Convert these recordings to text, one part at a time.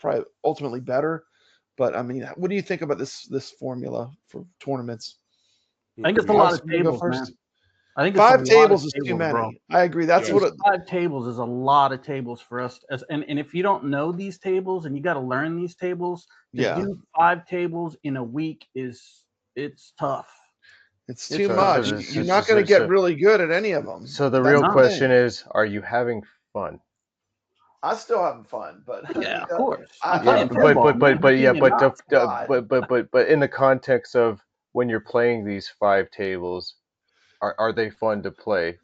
probably ultimately better. But I mean, what do you think about this formula for tournaments? I think it's a lot House, of you go tables, man. first. I think it's a 5 lot of tables is too tables, bro. many. I agree. That's what. 5 tables is a lot of tables for us. And if you don't know these tables and you got to learn these tables, to Yeah, do 5 tables in a week it's tough. it's too It's So, so, tough. much. this, You're so, not going so, to get so, really good at any of them. so the That's real the No. question thing. is, are you having fun? I'm still having fun, but I Yeah, mean, of course. I'm Yeah, I playing pinball, man. How can yeah, you not? God. but in the context of when you're playing these 5 tables, are they fun to play?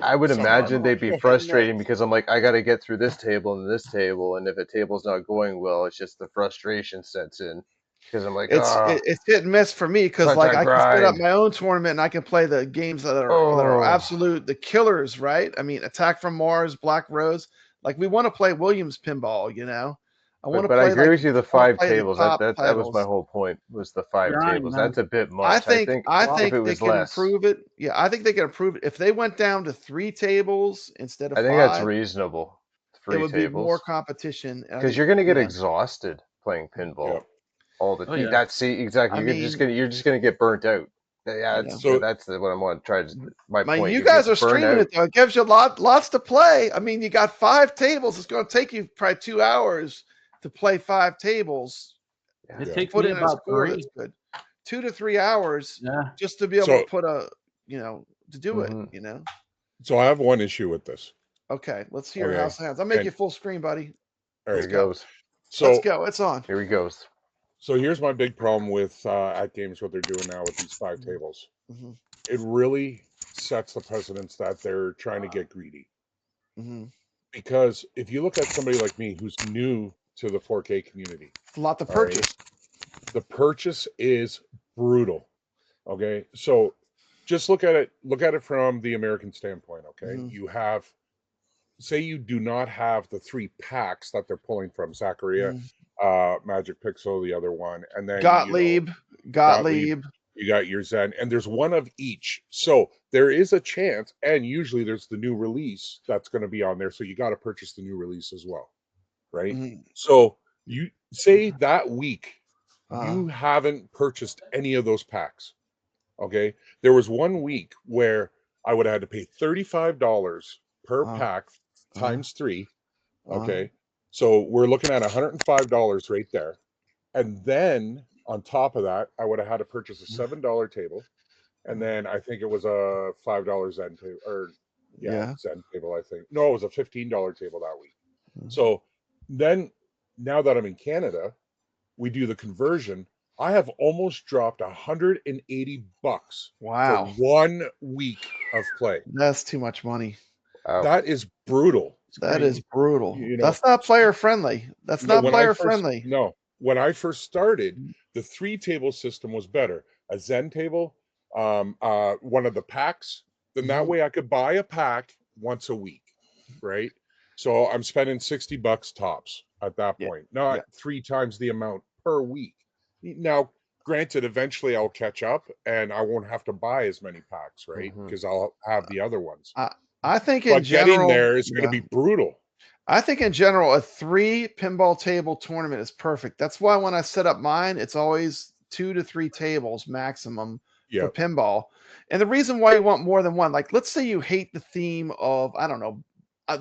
I would Some are. imagine they'd be And the, frustrating because I'm like, I got to get through this table and this table, and if a table's not going well, it's just the frustration sets in because I'm like, it's hit and miss for me because such like a I can set up grind. my own tournament and I can play the games that are Oh, absolute the killers, right? I mean, Attack from Mars, Black Rose. Like we want to play Williams pinball, you know. I want to but I play agree like with you. The I want to five play the tables top that was my titles. whole point was the five Grind, tables. man. That's a bit I much. think I Wow. If it think they was can less, improve it. Yeah, I think they can improve it if they went down to 3 tables instead of I think that's 5. reasonable. It Three would be more tables competition, and I because think you're going to get yeah. exhausted playing Yeah. pinball all the. Oh yeah. That's see exactly. I mean, You're just gonna get burnt out. Yeah, you know. So that's what I'm going to try to. My Man, point. you You get guys are streaming burnout. it though. It gives you lots to play. I mean, you got 5 tables. It's going to take you probably 2 hours to play 5 tables It yeah. to takes put me in a about score 3. that's good. 2 to 3 hours Yeah. just to be able to So put to do it. Hmm. so I have one issue with this. Okay, let's hear Okay. House of Hands. I'll make And you full screen, buddy. all Here Let's he right. go. goes. Let's So go. It's on. Here he goes. so here's my big problem with AtGames, what they're doing now with these 5 tables. Hmm. It really sets the precedence that they're trying to get greedy. Hmm. Because if you look at somebody like me who's new to the 4K community, It's a lot to all right, purchase. the purchase is brutal. Okay. So just look at it from the American standpoint. Okay. Hmm. You have, say you do not have the 3 packs that they're pulling from Zacharia, Hmm. Magic Pixel, the other one, and then Gottlieb, Gottlieb, Gottlieb. you got your Zen, and there's one of each. So there is a chance, and usually there's the new release that's going to be on there. So you got to purchase the new release as well, right? Mhm. So you say that week Uh, you haven't purchased any of those packs. Okay. There was one week where I would have had to pay $35 per uh, pack uh, times 3. uh, Okay. So we're looking at $105 right there. And then on top of that, I would have had to purchase a $7 table. And then I think it was a $5 Zen table, or yeah, yeah. Zen table, I think. No, it was a $15 table that week. So then now that I'm in Canada, we do the conversion. I have almost dropped $180 for Wow. 1 week of play. That's too much money. Wow. That is brutal. That You, is brutal. you know, That's not player friendly. That's no, not player friendly. when I first started, the 3 table system was better. A Zen table, one of the packs. Then that Mhm. way I could buy a pack once a week, right? So I'm spending $60 tops at that Yeah. point, Yeah. not 3 times the amount per week. Now, granted, eventually I'll catch up and I won't have to buy as many packs, right? Hmm. Because I'll have the other ones. I I think in But getting general, there is going to yeah. be brutal. I think in general, a 3 pinball table tournament is perfect. That's why when I set up mine, it's always 2 to 3 tables maximum for Yeah. pinball. And the reason why you want more than one, like let's say you hate the theme of, I don't know, I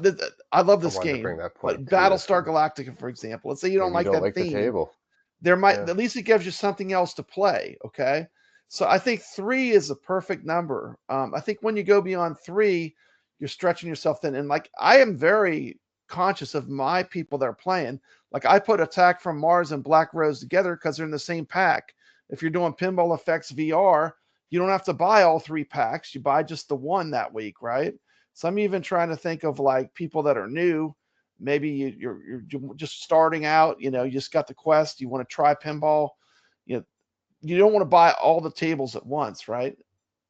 love I this wanted to bring game, that point but too. That's Battlestar funny. Galactica, for example. Let's say you don't Maybe you like don't that like the theme. table. There might Yeah. at least it gives you something else to play. Okay. So I think 3 is a perfect number. I think when you go beyond 3, you're stretching yourself thin. And like I am very conscious of my people that are playing. Like I put Attack from Mars and Black Rose together because they're in the same pack. If you're doing Pinball Effects VR, you don't have to buy all 3 packs. You buy just the one that week, right? So I'm even trying to think of like people that are new. Maybe you're just starting out. You just got the quest. You want to try pinball. You know, you don't want to buy all the tables at once, right?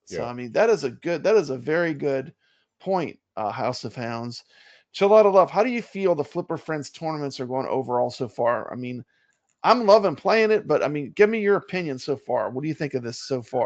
So Yeah. I mean that is a very good point, House of Hounds. Chill out of love. How do you feel the Flipper Friends tournaments are going overall so far? I mean, I'm loving playing it, but I mean, give me your opinion so far. What do you think of this so far?